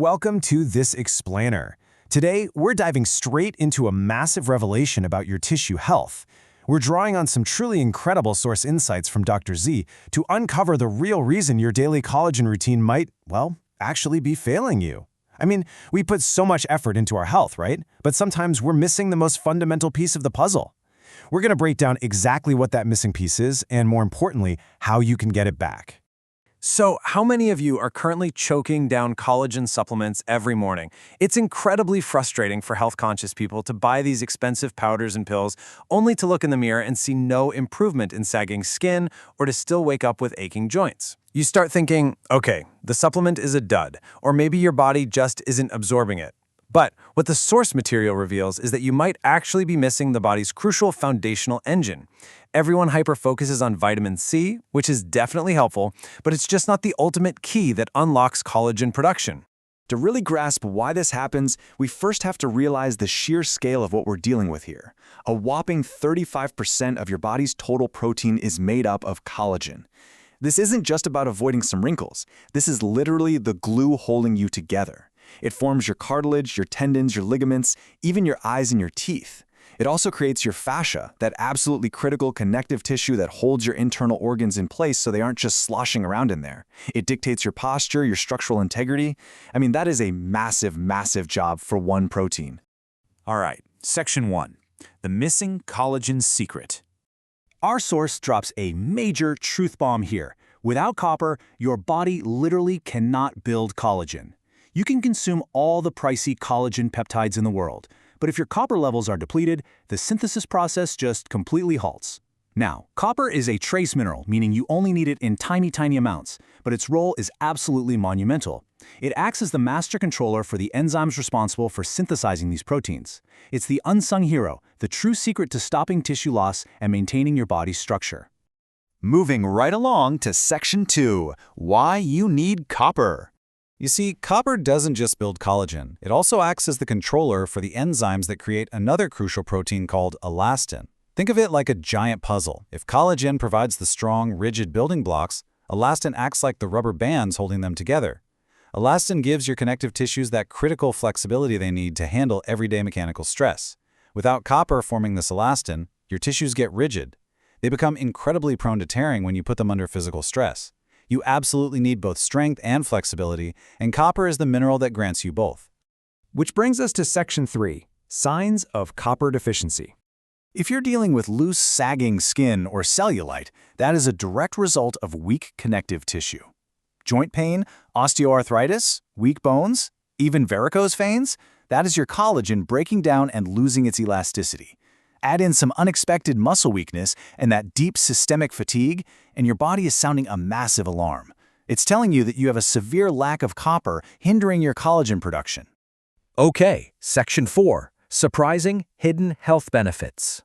Welcome to This Explainer. Today, we're diving straight into a massive revelation about your tissue health. We're drawing on some truly incredible source insights from Dr. Z to uncover the real reason your daily collagen routine might, well, actually be failing you. I mean, we put so much effort into our health, right? But sometimes we're missing the most fundamental piece of the puzzle. We're going to break down exactly what that missing piece is and, more importantly, how you can get it back. So, how many of you are currently choking down collagen supplements every morning? It's incredibly frustrating for health-conscious people to buy these expensive powders and pills only to look in the mirror and see no improvement in sagging skin or to still wake up with aching joints. You start thinking, okay, the supplement is a dud, or maybe your body just isn't absorbing it. But what the source material reveals is that you might actually be missing the body's crucial foundational engine. Everyone hyper-focuses on vitamin C, which is definitely helpful, but it's just not the ultimate key that unlocks collagen production. To really grasp why this happens, we first have to realize the sheer scale of what we're dealing with here. A whopping 35% of your body's total protein is made up of collagen. This isn't just about avoiding some wrinkles. This is literally the glue holding you together. It forms your cartilage, your tendons, your ligaments, even your eyes and your teeth. It also creates your fascia, that absolutely critical connective tissue that holds your internal organs in place so they aren't just sloshing around in there. It dictates your posture, your structural integrity. I mean, that is a massive, massive job for one protein. All right, Section 1. The missing collagen secret. Our source drops a major truth bomb here. Without copper, your body literally cannot build collagen. You can consume all the pricey collagen peptides in the world, but if your copper levels are depleted, the synthesis process just completely halts. Now, copper is a trace mineral, meaning you only need it in tiny, tiny amounts, but its role is absolutely monumental. It acts as the master controller for the enzymes responsible for synthesizing these proteins. It's the unsung hero, the true secret to stopping tissue loss and maintaining your body's structure. Moving right along to Section 2, why you need copper. You see, copper doesn't just build collagen. It also acts as the controller for the enzymes that create another crucial protein called elastin. Think of it like a giant puzzle. If collagen provides the strong, rigid building blocks, elastin acts like the rubber bands holding them together. Elastin gives your connective tissues that critical flexibility they need to handle everyday mechanical stress. Without copper forming this elastin, your tissues get rigid. They become incredibly prone to tearing when you put them under physical stress. You absolutely need both strength and flexibility, and copper is the mineral that grants you both. Which brings us to Section 3, Signs of Copper Deficiency. If you're dealing with loose, sagging skin or cellulite, that is a direct result of weak connective tissue. Joint pain, osteoarthritis, weak bones, even varicose veins, that is your collagen breaking down and losing its elasticity. Add in some unexpected muscle weakness and that deep systemic fatigue, and your body is sounding a massive alarm. It's telling you that you have a severe lack of copper hindering your collagen production. Okay, Section 4, Surprising Hidden Health Benefits.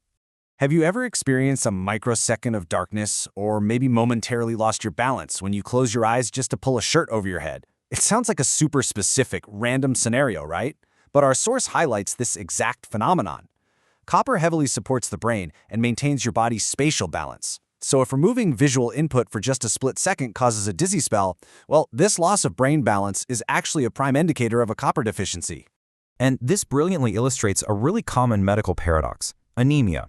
Have you ever experienced a microsecond of darkness or maybe momentarily lost your balance when you close your eyes just to pull a shirt over your head? It sounds like a super specific, random scenario, right? But our source highlights this exact phenomenon. Copper heavily supports the brain and maintains your body's spatial balance. So if removing visual input for just a split second causes a dizzy spell, well, this loss of brain balance is actually a prime indicator of a copper deficiency. And this brilliantly illustrates a really common medical paradox: anemia.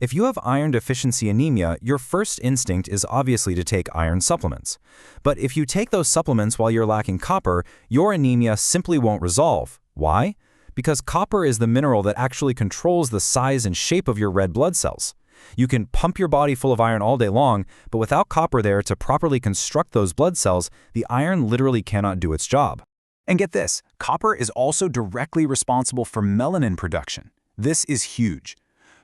If you have iron deficiency anemia, your first instinct is obviously to take iron supplements. But if you take those supplements while you're lacking copper, your anemia simply won't resolve. Why? Because copper is the mineral that actually controls the size and shape of your red blood cells. You can pump your body full of iron all day long, but without copper there to properly construct those blood cells, the iron literally cannot do its job. And get this, copper is also directly responsible for melanin production. This is huge.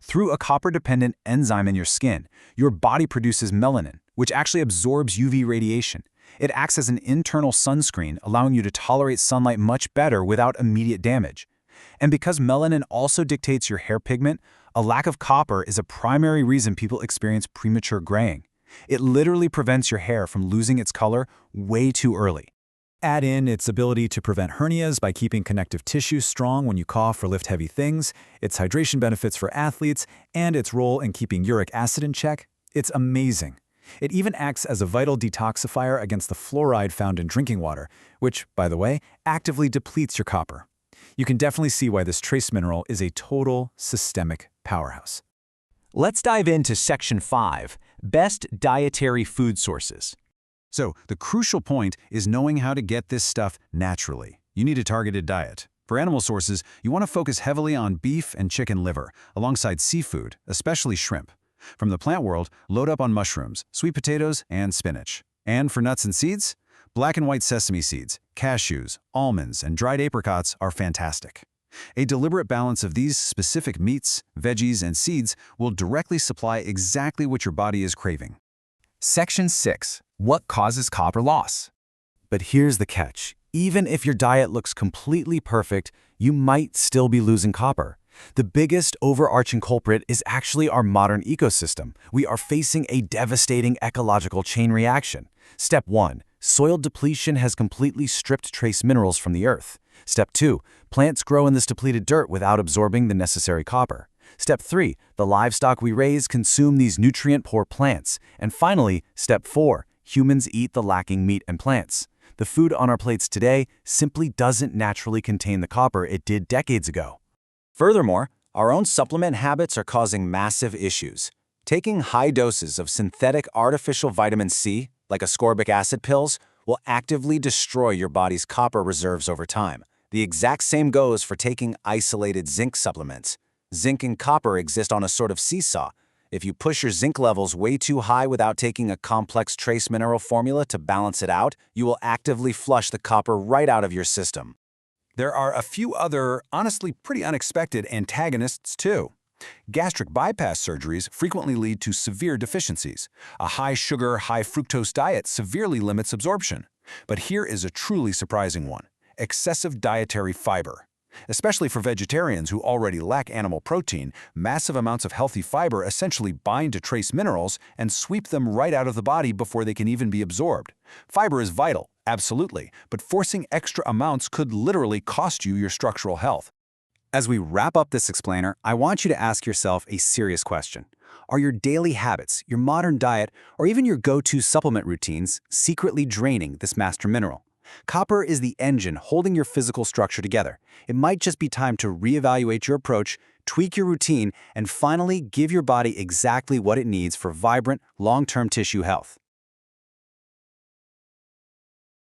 Through a copper-dependent enzyme in your skin, your body produces melanin, which actually absorbs UV radiation. It acts as an internal sunscreen, allowing you to tolerate sunlight much better without immediate damage. And because melanin also dictates your hair pigment, a lack of copper is a primary reason people experience premature graying. It literally prevents your hair from losing its color way too early. Add in its ability to prevent hernias by keeping connective tissue strong when you cough or lift heavy things, its hydration benefits for athletes, and its role in keeping uric acid in check. It's amazing. It even acts as a vital detoxifier against the fluoride found in drinking water, which, by the way, actively depletes your copper. You can definitely see why this trace mineral is a total systemic powerhouse. Let's dive into Section 5, Best Dietary Food Sources. So, the crucial point is knowing how to get this stuff naturally. You need a targeted diet. For animal sources, you want to focus heavily on beef and chicken liver, alongside seafood, especially shrimp. From the plant world, load up on mushrooms, sweet potatoes, and spinach. And for nuts and seeds, black and white sesame seeds, cashews, almonds, and dried apricots are fantastic. A deliberate balance of these specific meats, veggies, and seeds will directly supply exactly what your body is craving. Section 6, What Causes Copper Loss? But here's the catch. Even if your diet looks completely perfect, you might still be losing copper. The biggest overarching culprit is actually our modern ecosystem. We are facing a devastating ecological chain reaction. Step 1. Soil depletion has completely stripped trace minerals from the earth. Step 2. Plants grow in this depleted dirt without absorbing the necessary copper. Step 3. The livestock we raise consume these nutrient-poor plants. And finally, Step 4. Humans eat the lacking meat and plants. The food on our plates today simply doesn't naturally contain the copper it did decades ago. Furthermore, our own supplement habits are causing massive issues. Taking high doses of synthetic artificial vitamin C, like ascorbic acid pills, will actively destroy your body's copper reserves over time. The exact same goes for taking isolated zinc supplements. Zinc and copper exist on a sort of seesaw. If you push your zinc levels way too high without taking a complex trace mineral formula to balance it out, you will actively flush the copper right out of your system. There are a few other, honestly pretty unexpected antagonists too. Gastric bypass surgeries frequently lead to severe deficiencies. A high-sugar, high-fructose diet severely limits absorption. But here is a truly surprising one: excessive dietary fiber. Especially for vegetarians who already lack animal protein, massive amounts of healthy fiber essentially bind to trace minerals and sweep them right out of the body before they can even be absorbed. Fiber is vital, absolutely, but forcing extra amounts could literally cost you your structural health. As we wrap up this explainer, I want you to ask yourself a serious question. Are your daily habits, your modern diet, or even your go-to supplement routines secretly draining this master mineral? Copper is the engine holding your physical structure together. It might just be time to reevaluate your approach, tweak your routine, and finally give your body exactly what it needs for vibrant, long-term tissue health.